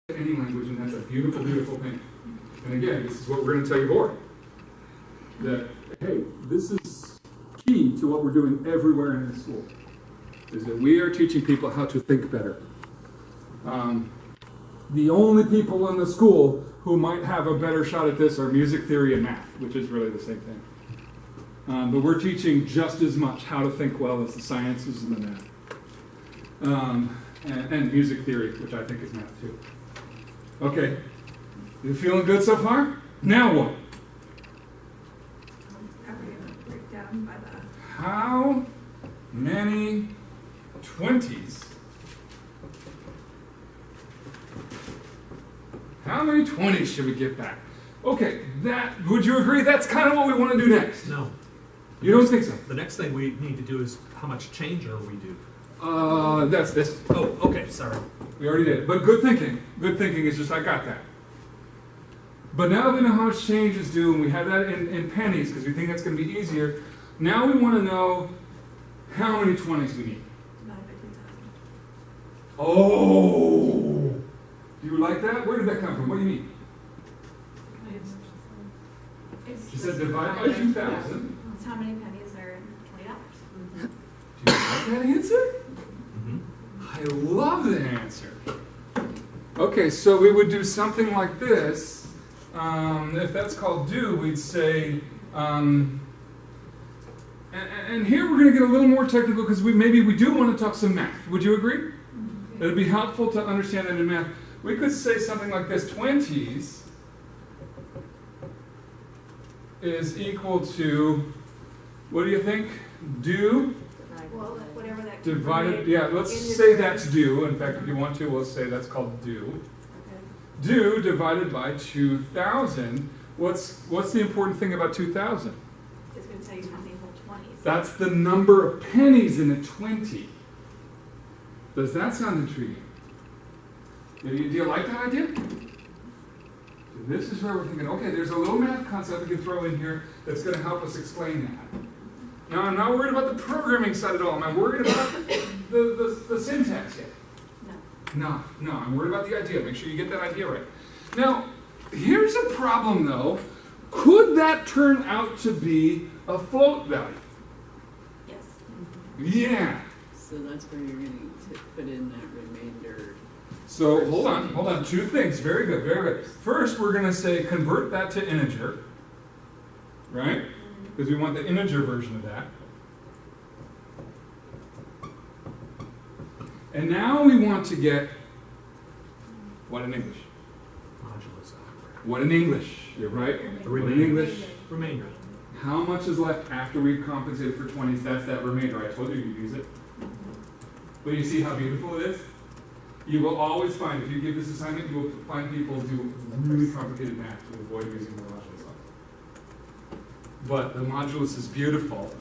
any language, and that's a beautiful, beautiful thing. And again, this is what we're going to tell you more. That, hey, this is key to what we're doing everywhere in the school, is that we are teaching people how to think better. The only people in the school who might have a better shot at this are music theory and math, which is really the same thing. But we're teaching just as much how to think well as the sciences and the math. And music theory, which I think is math too. Okay, you feeling good so far? Now what? Break down by the... How many 20s? How many 20s should we get back? Okay, would you agree that's kind of what we want to do next? No. You don't think so? The next thing we need to do is how much change are we due? That's this. Oh, okay, sorry. We already did. But good thinking. Good thinking is just, I got that. But now that we know how much change is due, and we have that in pennies, because we think that's going to be easier, now we want to know how many 20s we need. Oh! Do you like that? Where did that come from? What do you mean? She said divide by 2,000. That's how many pennies are $20. Do you like that answer? I love the answer. Okay, so we would do something like this. If that's called do, we'd say, and here we're going to get a little more technical because maybe we do want to talk some math. Would you agree? It would be helpful to understand that in math. We could say something like this: 20s is equal to, what do you think? Do Well, whatever that divided, yeah, let's say that's do. In fact, if you want to, we'll say that's called do. Okay. Do divided by 2,000. What's the important thing about 2,000? It's going to tell you how many whole 20s. That's the number of pennies in a 20. Does that sound intriguing? Do you like that idea? This is where we're thinking, okay, there's a little math concept we can throw in here that's going to help us explain that. Now, I'm not worried about the programming side at all. Am I worried about the syntax yet? No, I'm worried about the idea. Make sure you get that idea right. Now, here's a problem, though. Could that turn out to be a float value? Yes. Yeah. So that's where you're going to put in that remainder. So hold on. Two things. Very good, very good. First, we're going to say convert that to integer, right? Because we want the integer version of that. And now we want to get what in English? Modulus operator. What in English? You're right. The What in remainder. English? Remainder. How much is left after we've compensated for 20s? That's that remainder. I told you you'd use it. But you see how beautiful it is? You will always find, if you give this assignment, you will find people do really complicated math to avoid using the modulus. But the modulus is beautiful.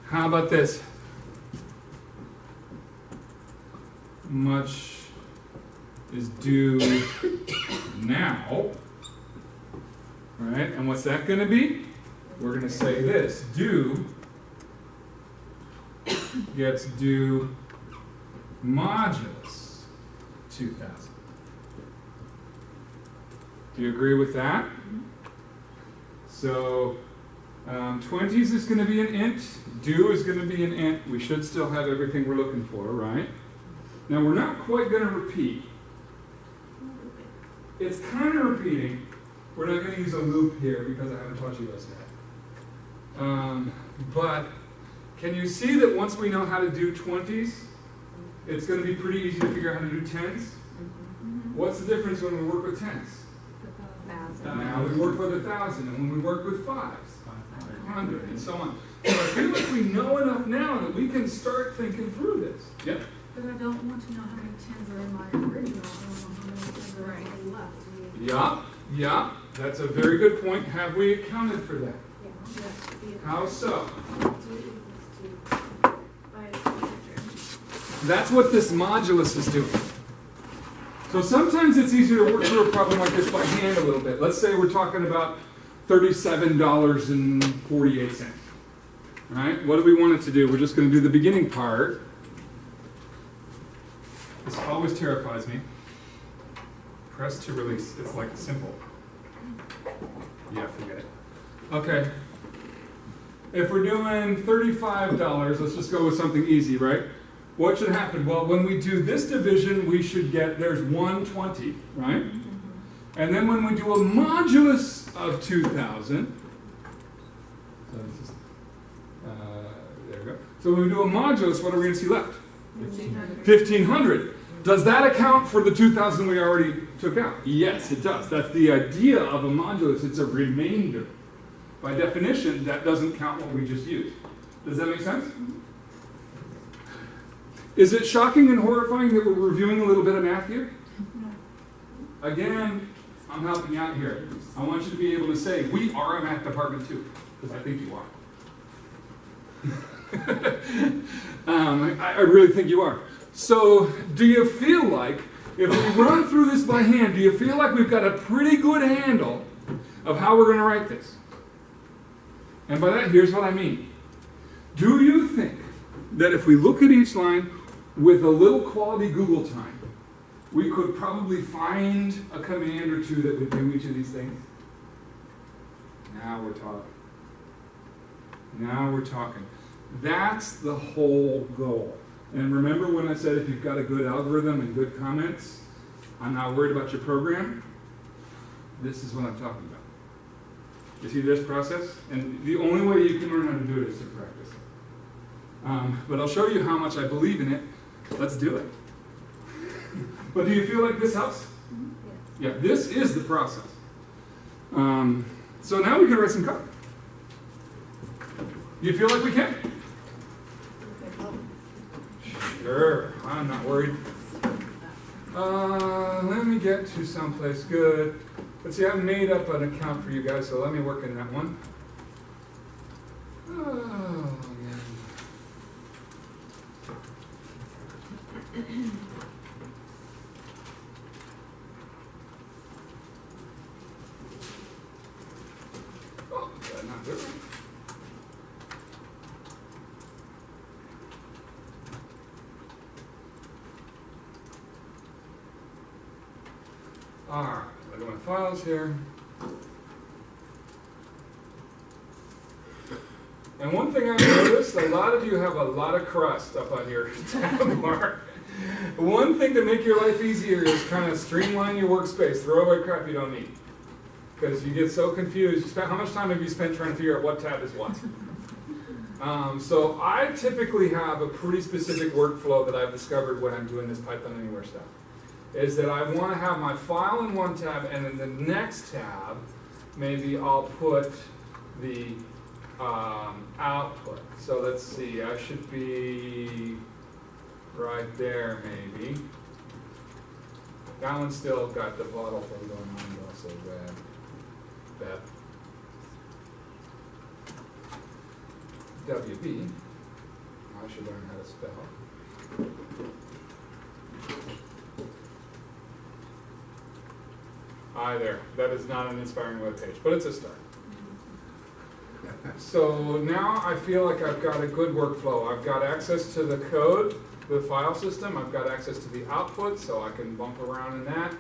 How about this? Much is due now. All right, and what's that going to be? We're going to say this: due gets due modulus 2,000. Do you agree with that? So 20s is going to be an int, do is going to be an int. We should still have everything we're looking for, right? Now we're not quite going to repeat. It's kind of repeating. We're not going to use a loop here because I haven't taught you this yet. But can you see that once we know how to do 20s, it's going to be pretty easy to figure out how to do 10s? What's the difference when we work with 10s? Now we work with 1,000, and when we work with 5s, 500, and so on. So I feel like we know enough now that we can start thinking through this. Yep. But I don't want to know how many 10s are in my original. I want to know how many 10s are actually left. Yeah, that's a very good point. Have we accounted for that? Yeah. How so? By its integer. That's what this modulus is doing. So sometimes it's easier to work through a problem like this by hand a little bit. Let's say we're talking about $37.48. All right, what do we want it to do? We're just going to do the beginning part. This always terrifies me. Press to release. It's like simple. Yeah, forget it. Okay. If we're doing $35, let's just go with something easy, right? What should happen? Well, when we do this division, we should get, there's 120, right? And then when we do a modulus of 2,000, so this is, there we go. So when we do a modulus, what are we going to see left? 1,500. Does that account for the 2,000 we already took out? Yes, it does. That's the idea of a modulus. It's a remainder. By definition, that doesn't count what we just used. Does that make sense? Is it shocking and horrifying that we're reviewing a little bit of math here? Again, I'm helping out here. I want you to be able to say, we are a math department too, because I think you are. I really think you are. So, do you feel like, if we run through this by hand, do you feel like we've got a pretty good handle of how we're going to write this? And by that, here's what I mean. Do you think that if we look at each line with a little quality Google time, we could probably find a command or two that would do each of these things? Now we're talking. Now we're talking. That's the whole goal. And remember when I said if you've got a good algorithm and good comments, I'm not worried about your program? This is what I'm talking about. You see this process? And the only way you can learn how to do it is to practice. But I'll show you how much I believe in it. Let's do it. But do you feel like this helps? Yeah, this is the process. So now we can write some code. Do you feel like we can? Sure, I'm not worried. Let me get to someplace good. Let's see, I've made up an account for you guys, so let me work in that one. Oh, man. Oh, did I not do it? All right, look at my files here. And one thing I've noticed, a lot of you have a lot of crust up on your tab bar. One thing to make your life easier is kind of streamline your workspace. Throw away crap you don't need. Because you get so confused. How much time have you spent trying to figure out what tab is what? So I typically have a pretty specific workflow that I've discovered when I'm doing this Python Anywhere stuff. Is that I want to have my file in one tab, and in the next tab, maybe I'll put the output. So let's see, I should be right there maybe. That one's still got the bottle thing going on, though, so that WB, I should learn how to spell. Hi there. That is not an inspiring web page, but it's a start. So now I feel like I've got a good workflow. I've got access to the code, the file system. I've got access to the output, so I can bump around in that.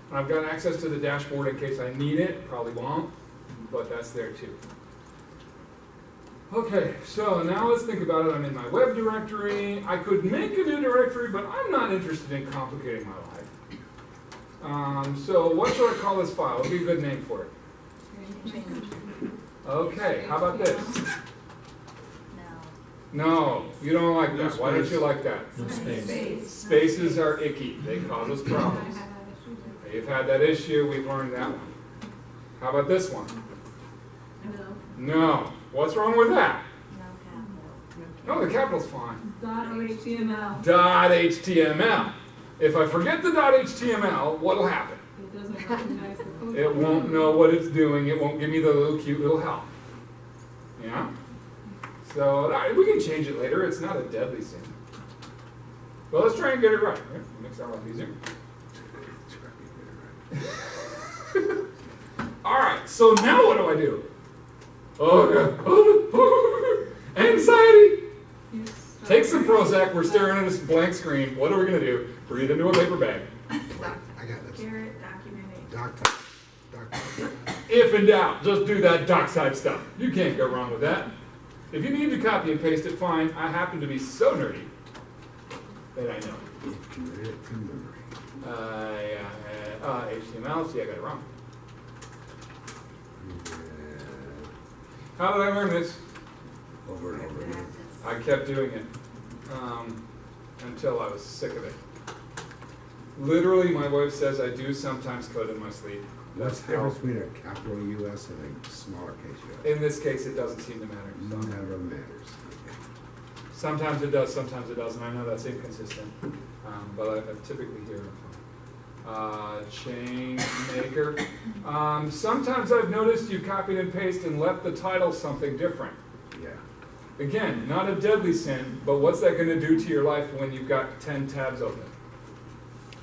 And I've got access to the dashboard in case I need it. Probably won't, but that's there too. Okay, so now let's think about it. I'm in my web directory. I could make a new directory, but I'm not interested in complicating my life. So what should I call this file? What would be a good name for it? Okay, how about this? No, you don't like that. Why don't you like that? No space. Spaces are icky. They cause us problems. You've had that issue. We've learned that one. How about this one? No. What's wrong with that? No, the capital's fine. .html. .html. If I forget the .html, what'll happen? It doesn't recognize the code. It won't know what it's doing. It won't give me the little cute little help. Yeah? So we can change it later. It's not a deadly sin. Well, let's try and get it right. Yeah, makes our life easier. All right, so now what do I do? Oh, God. Anxiety. Take some Prozac. We're staring at this blank screen. What are we going to do? Breathe into a paper bag. I got That's Garrett documenting. doc. If in doubt, just do that doc type stuff. You can't go wrong with that. If you need to copy and paste it, fine. I happen to be so nerdy that I know. Commit it to memory. HTML, see, I got it wrong. Yeah. How did I learn this? Over and over again. I kept doing it until I was sick of it. Literally, my wife says I do sometimes code in my sleep. What's That's the difference how. between a capital US and a smaller case US? In this case, it doesn't seem to matter. So. Never matters. Sometimes it does, sometimes it doesn't. I know that's inconsistent, but I typically hear it. Change maker. Sometimes I've noticed you copied and pasted and left the title something different. Yeah. Again, not a deadly sin, but what's that going to do to your life when you've got 10 tabs open?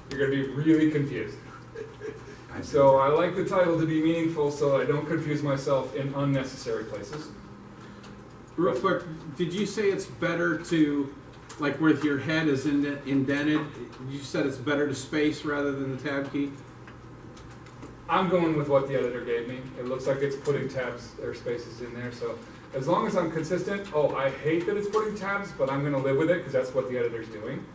You're going to be really confused. So I like the title to be meaningful so I don't confuse myself in unnecessary places. Real quick, did you say it's better to, like where your head is indented, you said it's better to space rather than the tab key? I'm going with what the editor gave me. It looks like it's putting tabs or spaces in there, so as long as I'm consistent, I hate that it's putting tabs, but I'm going to live with it because that's what the editor's doing.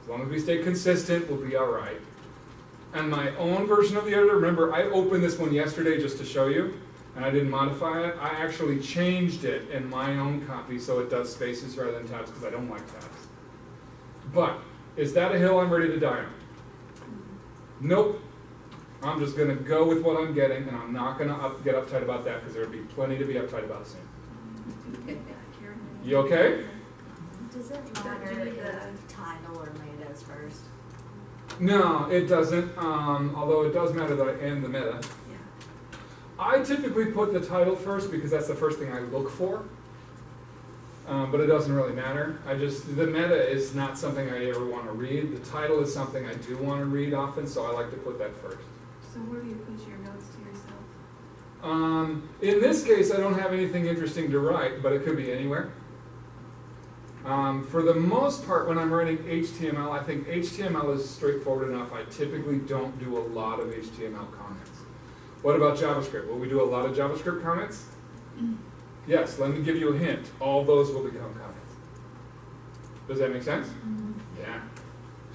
As long as we stay consistent, we'll be all right. And my own version of the editor, remember, I opened this one yesterday just to show you, and I didn't modify it. I actually changed it in my own copy so it does spaces rather than tabs because I don't like tabs. But is that a hill I'm ready to die on? Nope. I'm just going to go with what I'm getting, and I'm not going to get uptight about that because there will be plenty to be uptight about soon. You okay? Does it matter if the title or meta is first? No, it doesn't, although it does matter that I end the meta. Yeah. I typically put the title first because that's the first thing I look for, but it doesn't really matter. The meta is not something I ever want to read. The title is something I do want to read often, so I like to put that first. So where do you put your notes to yourself? In this case, I don't have anything interesting to write, but it could be anywhere. For the most part, when I'm writing HTML, I think HTML is straightforward enough. I typically don't do a lot of HTML comments. What about JavaScript? Will we do a lot of JavaScript comments? Yes, let me give you a hint. All those will become comments. Does that make sense? Yeah.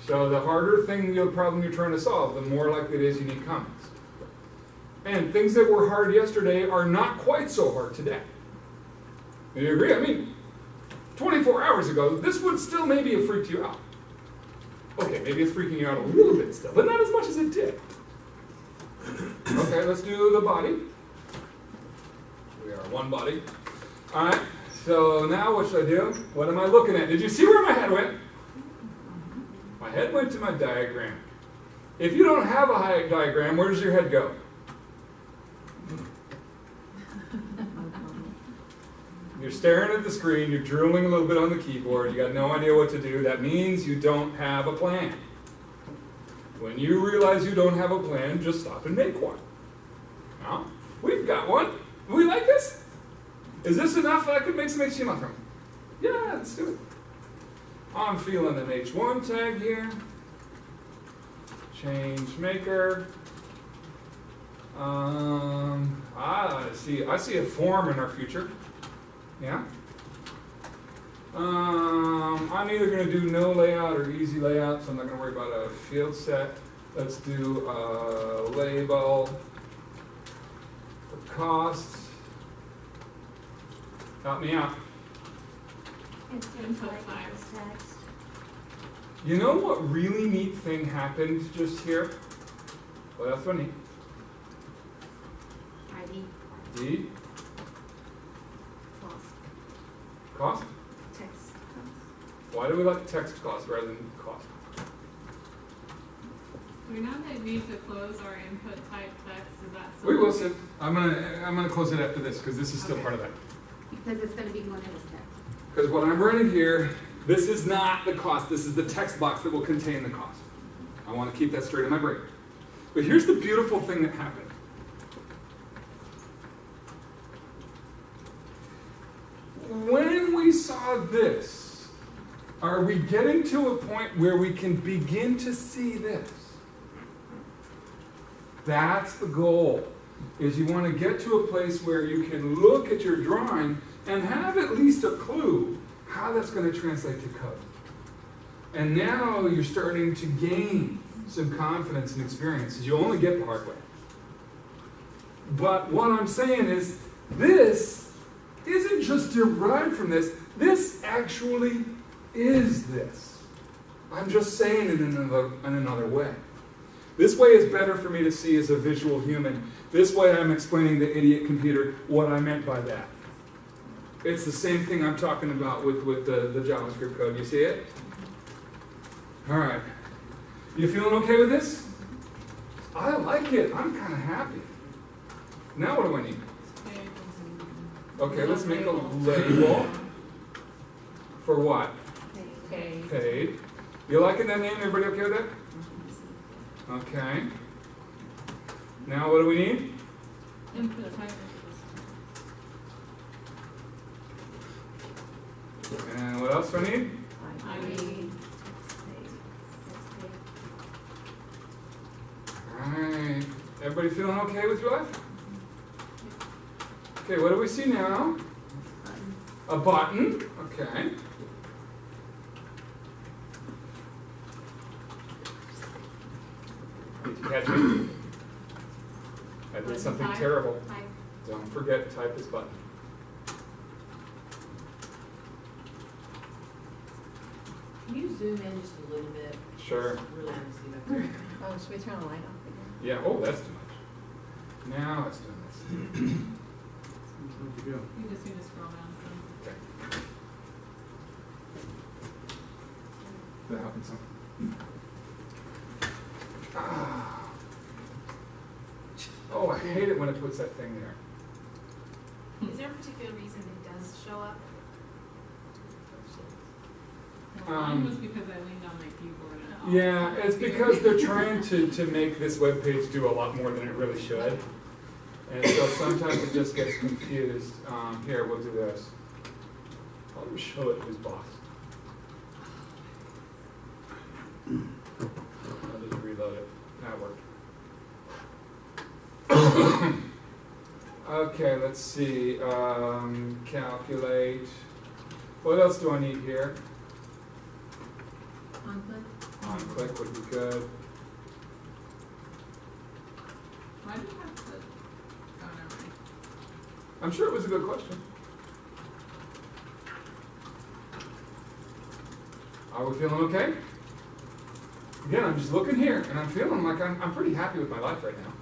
So the harder the problem you're trying to solve, the more likely it is you need comments. And things that were hard yesterday are not quite so hard today. Do you agree? I mean, 24 hours ago, this would still maybe have freaked you out. Okay, maybe it's freaking you out a little bit still, but not as much as it did. Okay, let's do the body. We are one body. All right, so now what should I do? What am I looking at? Did you see where my head went? My head went to my diagram. If you don't have a diagram, where does your head go? You're staring at the screen, you're drooling a little bit on the keyboard, you got no idea what to do. That means you don't have a plan. When you realize you don't have a plan, just stop and make one. Now, we've got one. We like this? Is this enough that I could make some HTML from? Yeah, let's do it. I'm feeling an H1 tag here. Change maker. I see a form in our future. Yeah. I'm either going to do no layout or easy layout, so I'm not going to worry about a field set. Let's do a label for cost. Help me out. Input text. You know what really neat thing happened just here? Well, that's what neat. ID. D. Cost. Cost? Text. Why do we like text cost rather than cost? We know that we need to close our input type text. Is that We will. something? I'm gonna close it after this because this is still Okay. part of that. Because it's going to be going in as text. Because what I'm writing here, this is not the cost. This is the text box that will contain the cost. I want to keep that straight in my brain. But here's the beautiful thing that happened. When we saw this, are we getting to a point where we can begin to see this? That's the goal, is you want to get to a place where you can look at your drawing and have at least a clue how that's going to translate to code. And now you're starting to gain some confidence and experience. You only get the hard way. But what I'm saying is, this isn't just derived from this. This actually is this. I'm just saying it in another way. This way is better for me to see as a visual human. This way I'm explaining to the idiot computer what I meant by that. It's the same thing I'm talking about with the JavaScript code. You see it? All right. You feeling okay with this? I like it. I'm kind of happy. Now what do I need? Okay, let's make a label. For what? Paid. Paid. You liking that name? Everybody okay with that? Okay. Now what do we need? Input type. And what else do I need? ID. Alright. Everybody feeling okay with your life? Okay, what do we see now? A button. Okay. Did you catch me? I did something Type. terrible. Type. Don't forget to type this button. Can you zoom in just a little bit? Sure. Really want to see that there. Oh, should we turn the light off again? Yeah, oh, that's too much. Now it's doing this. Where'd you go? You just need to scroll down some. Okay. That happened some. Ah. Oh, I hate it when it puts that thing there. Is there a particular reason it does show up? Mine was because I leaned on my keyboard. And Yeah, it's because they're trying to make this web page do a lot more than it really should. And so sometimes it just gets confused. Here, we'll do this. I'll just show it who's boss. I'll just reload it. That worked. Okay, let's see. Calculate. What else do I need here? On click. On click would be good. Why do you have to? Oh, never mind. I'm sure it was a good question. Are we feeling okay? Again, I'm just looking here, and I'm feeling like I'm pretty happy with my life right now.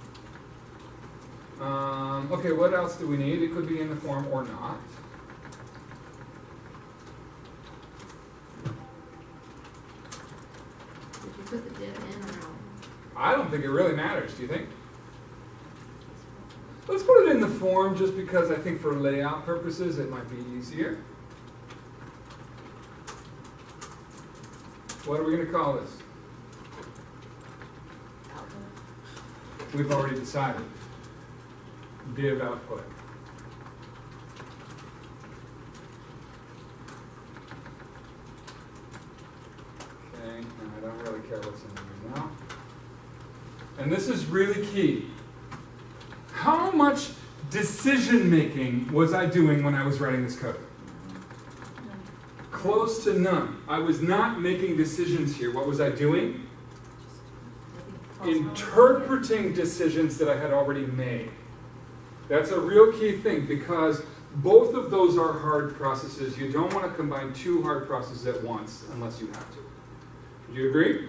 Okay, what else do we need? It could be in the form or not. Did you put the div in or out? I don't think it really matters, do you think? Let's put it in the form just because I think for layout purposes it might be easier. What are we going to call this? We've already decided. Div output. Okay, and I don't really care what's in there now. And this is really key. How much decision making was I doing when I was writing this code? Close to none. I was not making decisions here. What was I doing? Interpreting decisions that I had already made. That's a real key thing because both of those are hard processes. You don't want to combine two hard processes at once unless you have to. Do you agree?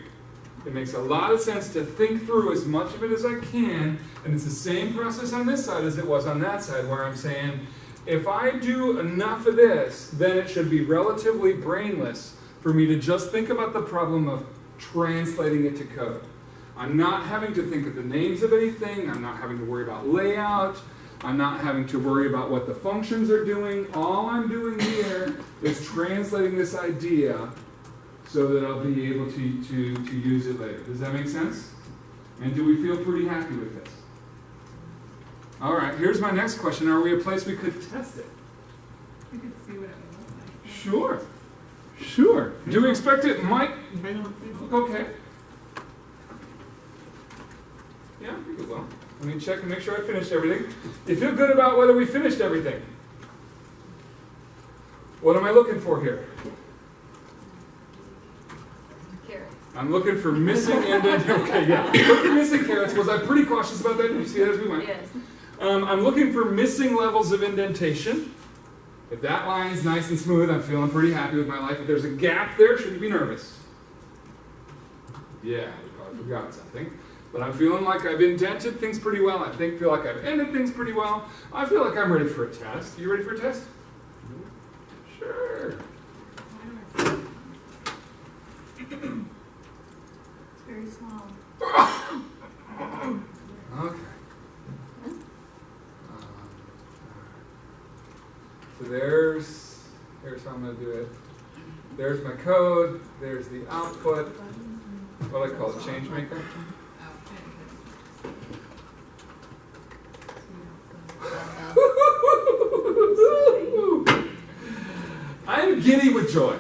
It makes a lot of sense to think through as much of it as I can, and it's the same process on this side as it was on that side, where I'm saying, if I do enough of this, then it should be relatively brainless for me to just think about the problem of translating it to code. I'm not having to think of the names of anything, I'm not having to worry about layout, I'm not having to worry about what the functions are doing. All I'm doing here is translating this idea so that I'll be able to use it later. Does that make sense? And do we feel pretty happy with this? All right, here's my next question. Are we a place we could test it? We could see what it would look like. Sure. Sure. Do we expect it might... Okay. Yeah, we could well. Let me check and make sure I finished everything. You feel good about whether we finished everything? What am I looking for here? Carrots. I'm looking for missing indent. Okay, yeah. Look for missing carrots. Was I pretty cautious about that? Did you see that as we went? Yes. I'm looking for missing levels of indentation. If that line's nice and smooth, I'm feeling pretty happy with my life. If there's a gap there, should you be nervous? Yeah, we probably forgot something. But I'm feeling like I've indented things pretty well. I feel like I've ended things pretty well. I feel like I'm ready for a test. You ready for a test? Sure. It's very small. Okay. So here's how I'm going to do it. There's my code. There's the output. What do I call it? Change maker? I'm giddy with joy.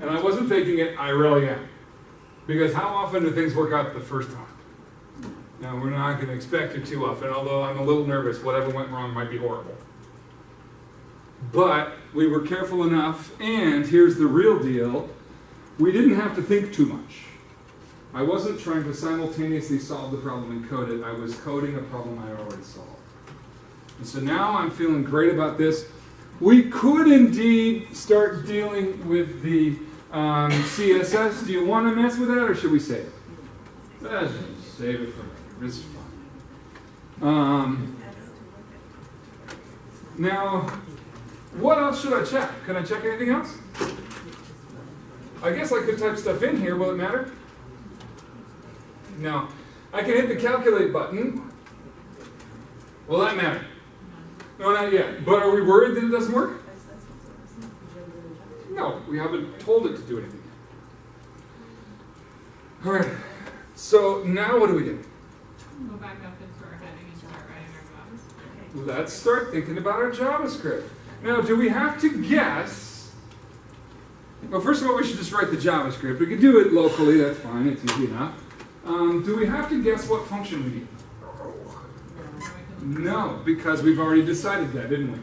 And I wasn't faking it, I really am. Because how often do things work out the first time? Now, we're not going to expect it too often, although I'm a little nervous. Whatever went wrong might be horrible. But we were careful enough, and here's the real deal. We didn't have to think too much. I wasn't trying to simultaneously solve the problem and code it. I was coding a problem I already solved. And so now I'm feeling great about this. We could indeed start dealing with the CSS. Do you want to mess with that, or should we save it? Let's save it for later. It's fun. Now, what else should I check? Can I check anything else? I guess I could type stuff in here. Will it matter? No. I can hit the calculate button. Will that matter? No, not yet. But are we worried that it doesn't work? No, we haven't told it to do anything yet. All right. So now what do we do? Go back up into our heading and start writing our JavaScript. Let's start thinking about our JavaScript. Now, do we have to guess? Well, first of all, we should just write the JavaScript. We can do it locally. That's fine. It's easy enough. Do we have to guess what function we need? No, because we've already decided that, didn't we?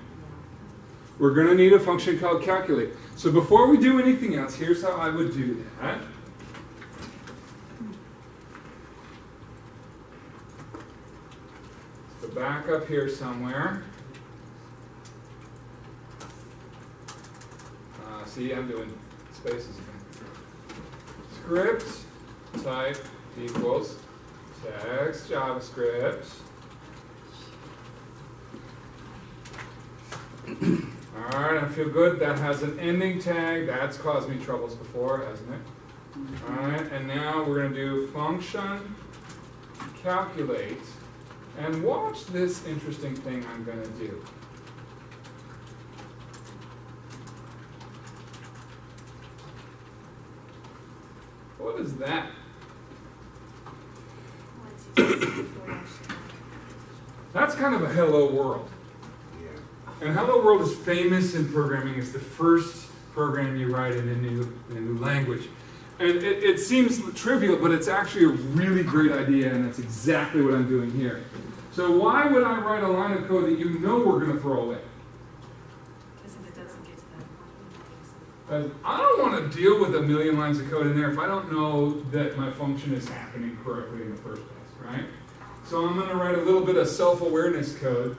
We're going to need a function called calculate. So before we do anything else, here's how I would do that. So back up here somewhere. See, I'm doing spaces again. Script type equals text JavaScript. All right, I feel good. That has an ending tag. That's caused me troubles before, hasn't it? All right, and now we're going to do function calculate. And watch this interesting thing I'm going to do. What is that? That's kind of a hello world. And hello world is famous in programming. It's the first program you write in a new language. And it seems trivial, but it's actually a really great idea, and that's exactly what I'm doing here. So why would I write a line of code that you know we're going to throw away? Because if it doesn't get to that point, I don't want to deal with a million lines of code in there if I don't know that my function is happening correctly in the first place, right? So I'm going to write a little bit of self-awareness code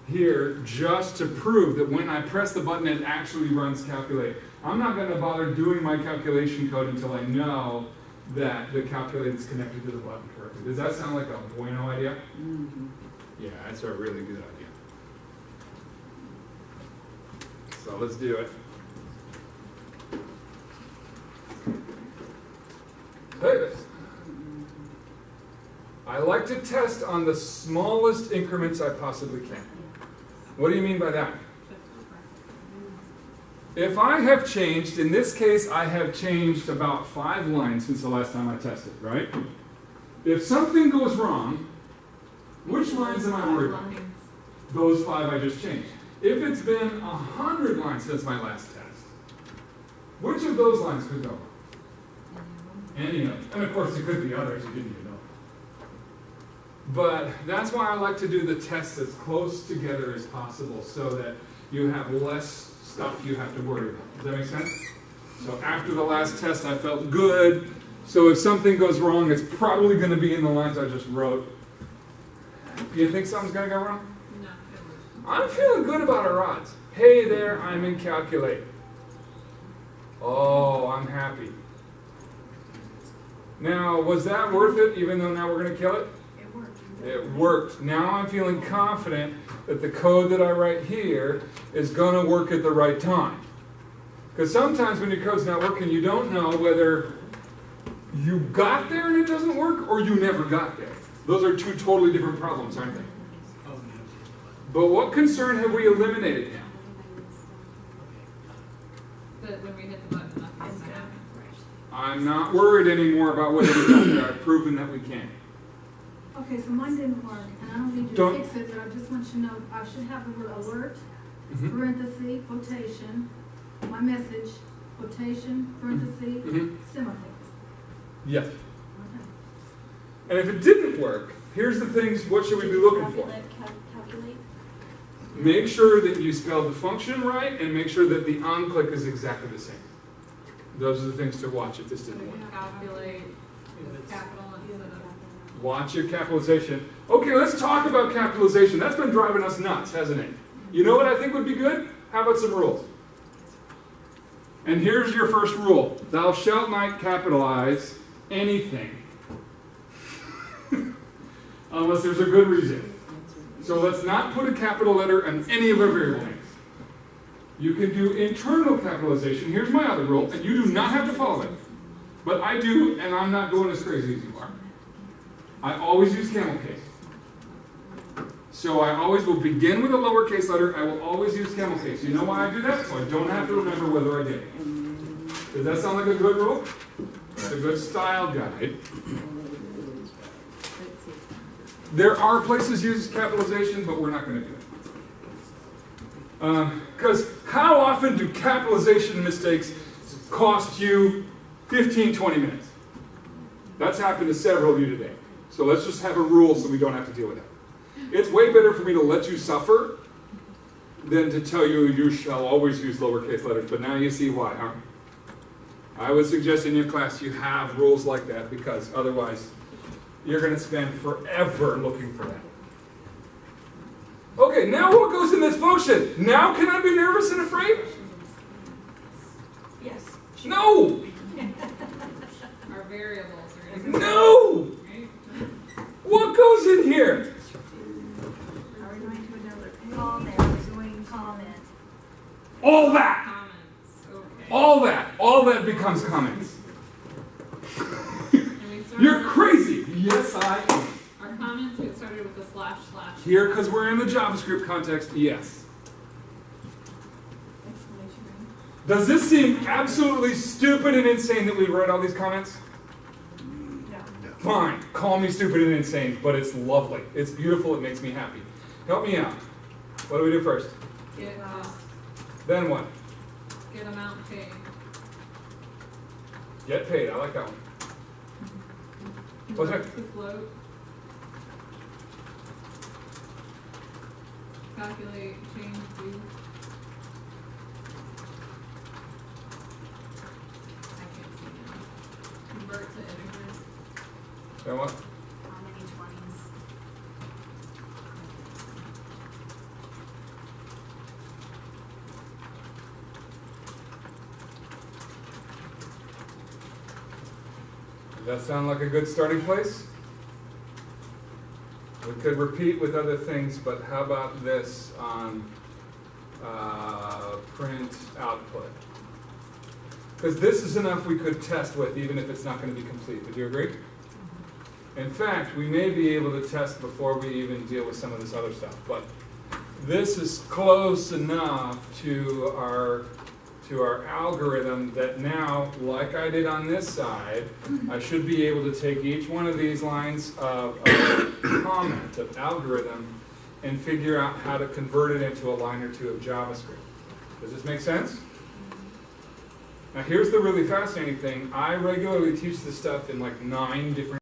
here just to prove that when I press the button, it actually runs calculate. I'm not going to bother doing my calculation code until I know that the calculate is connected to the button correctly. Does that sound like a bueno idea? Mm-hmm. Yeah, that's a really good idea. So let's do it. Save it. I like to test on the smallest increments I possibly can. What do you mean by that? If I have changed, in this case, I have changed about 5 lines since the last time I tested, right? If something goes wrong, which lines am I worried about? Those 5 I just changed. If it's been 100 lines since my last test, which of those lines could go wrong? Any of them. And of course, it could be others you didn't even know. But that's why I like to do the tests as close together as possible so that you have less stuff you have to worry about. Does that make sense? So after the last test, I felt good. So if something goes wrong, it's probably going to be in the lines I just wrote. Do you think something's going to go wrong? No, it I'm feeling good about our odds. Hey there, I'm in Calculate. Oh, I'm happy. Now, was that worth it, even though now we're going to kill it? It worked. It worked. Now I'm feeling confident that the code that I write here is going to work at the right time. Because sometimes when your code's not working, you don't know whether you got there and it doesn't work, or you never got there. Those are two totally different problems, aren't they? But what concern have we eliminated now? That when we hit the button, nothing's gonna happen. I'm not worried anymore about whether we got there. I've proven that we can. Okay, so mine didn't work, and I don't need you Don't- to fix it, but I just want you to know, I should have the word alert, Mhm. parenthesis, quotation, my message, quotation, parenthesis, Mhm. semicolon. Yes. Okay. And if it didn't work, here's the things, what should we be looking for? Calculate. Make sure that you spelled the function right, and make sure that the on-click is exactly the same. Those are the things to watch if this So didn't we work. can calculate with capital instead of. Watch your capitalization. Okay, let's talk about capitalization. That's been driving us nuts, hasn't it? You know what I think would be good? How about some rules? And here's your first rule. Thou shalt not capitalize anything. Unless there's a good reason. So let's not put a capital letter on any of our variable names. You can do internal capitalization. Here's my other rule, and you do not have to follow it. But I do, and I'm not going as crazy as you are. I always use camel case. So I always will begin with a lowercase letter. I will always use camel case. You know why I do that? So I don't have to remember whether I did it. Does that sound like a good rule? It's a good style guide. There are places use capitalization, but we're not going to do it. Because how often do capitalization mistakes cost you 15, 20 minutes? That's happened to several of you today. So let's just have a rule so we don't have to deal with that. It's way better for me to let you suffer than to tell you you shall always use lowercase letters. But now you see why, huh? I would suggest in your class you have rules like that, because otherwise you're going to spend forever looking for that. Okay, now what goes in this function? Now can I be nervous and afraid? Yes. No! Our variables are gonna. No! Right? What goes in here? Are we going to another page? Comment, we're doing comment. All that! Comments, okay. All that becomes comments. And we started You're with- crazy! Yes, I am. Our comments get started with the // Here, because we're in the JavaScript context, yes. Exclamation mark. Does this seem absolutely stupid and insane that we wrote all these comments? No. Fine, call me stupid and insane, but it's lovely. It's beautiful, it makes me happy. Help me out. What do we do first? Get Then what? get amount paid. Get paid, I like that one. What's next? The float. Calculate change v. I can't see now. Convert to integers. Then what? How many 20s? Does that sound like a good starting place? We could repeat with other things, but how about this on print output? Because this is enough we could test with, even if it's not going to be complete. Would you agree? In fact, we may be able to test before we even deal with some of this other stuff. But this is close enough to our algorithm that now, like I did on this side, I should be able to take each one of these lines of comment, of algorithm, and figure out how to convert it into a line or two of JavaScript. Does this make sense? Now here's the really fascinating thing. I regularly teach this stuff in like 9 different